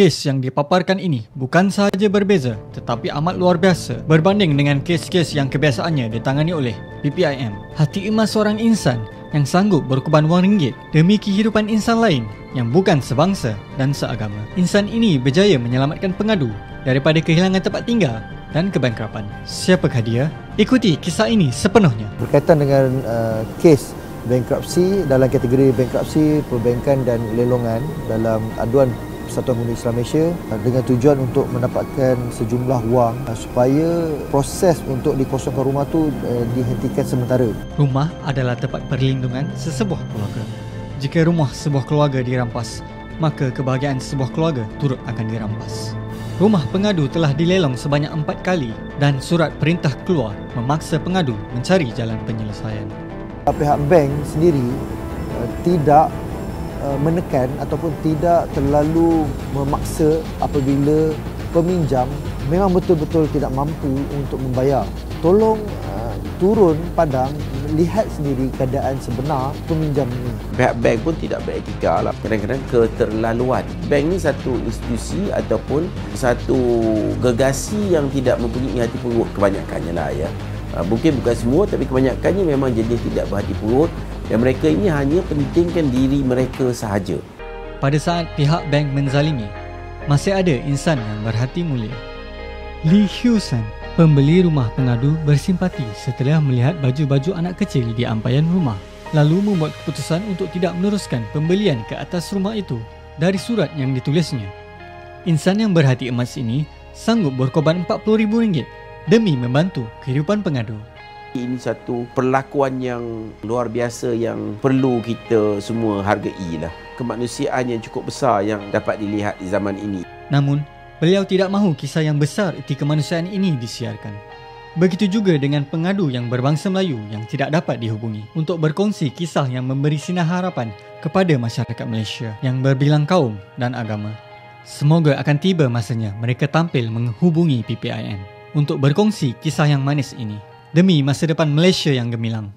Kes yang dipaparkan ini bukan sahaja berbeza tetapi amat luar biasa berbanding dengan kes-kes yang kebiasaannya ditangani oleh PPIM. Hati emas seorang insan yang sanggup berkorban wang ringgit demi kehidupan insan lain yang bukan sebangsa dan seagama. Insan ini berjaya menyelamatkan pengadu daripada kehilangan tempat tinggal dan kebangkrapan. Siapakah dia? Ikuti kisah ini sepenuhnya. Berkaitan dengan kes bankrupsi dalam kategori bankrupsi, perbankan dan lelongan dalam aduan Persatuan Pengguna Islam Malaysia dengan tujuan untuk mendapatkan sejumlah wang supaya proses untuk dikosongkan rumah tu dihentikan sementara. Rumah adalah tempat perlindungan sesebuah keluarga. Jika rumah sebuah keluarga dirampas, maka kebahagiaan sebuah keluarga turut akan dirampas. Rumah pengadu telah dilelong sebanyak 4 kali dan surat perintah keluar memaksa pengadu mencari jalan penyelesaian. Pihak bank sendiri tidak menekan ataupun tidak terlalu memaksa apabila peminjam memang betul-betul tidak mampu untuk membayar. Tolong turun padang, lihat sendiri keadaan sebenar peminjam ini. Pihak bank pun tidak beretika lah. Kadang-kadang keterlaluan. Bank ni satu institusi ataupun satu gergasi yang tidak mempunyai hati purut kebanyakannya lah ya. Mungkin bukan semua tapi kebanyakannya memang jenis tidak berhati purut. Dan mereka ini hanya pentingkan diri mereka sahaja. Pada saat pihak bank menzalimi, masih ada insan yang berhati mulia. Lee Hugh-san, pembeli rumah pengadu bersimpati setelah melihat baju-baju anak kecil di ampaian rumah, lalu membuat keputusan untuk tidak meneruskan pembelian ke atas rumah itu dari surat yang ditulisnya. Insan yang berhati emas ini sanggup berkorban RM40,000 demi membantu kehidupan pengadu. Ini satu perlakuan yang luar biasa yang perlu kita semua hargai lah. Kemanusiaan yang cukup besar yang dapat dilihat di zaman ini. Namun, beliau tidak mahu kisah yang besar erti kemanusiaan ini disiarkan. Begitu juga dengan pengadu yang berbangsa Melayu yang tidak dapat dihubungi untuk berkongsi kisah yang memberi sinar harapan kepada masyarakat Malaysia yang berbilang kaum dan agama. Semoga akan tiba masanya mereka tampil menghubungi PPIM untuk berkongsi kisah yang manis ini demi masa depan Malaysia yang gemilang.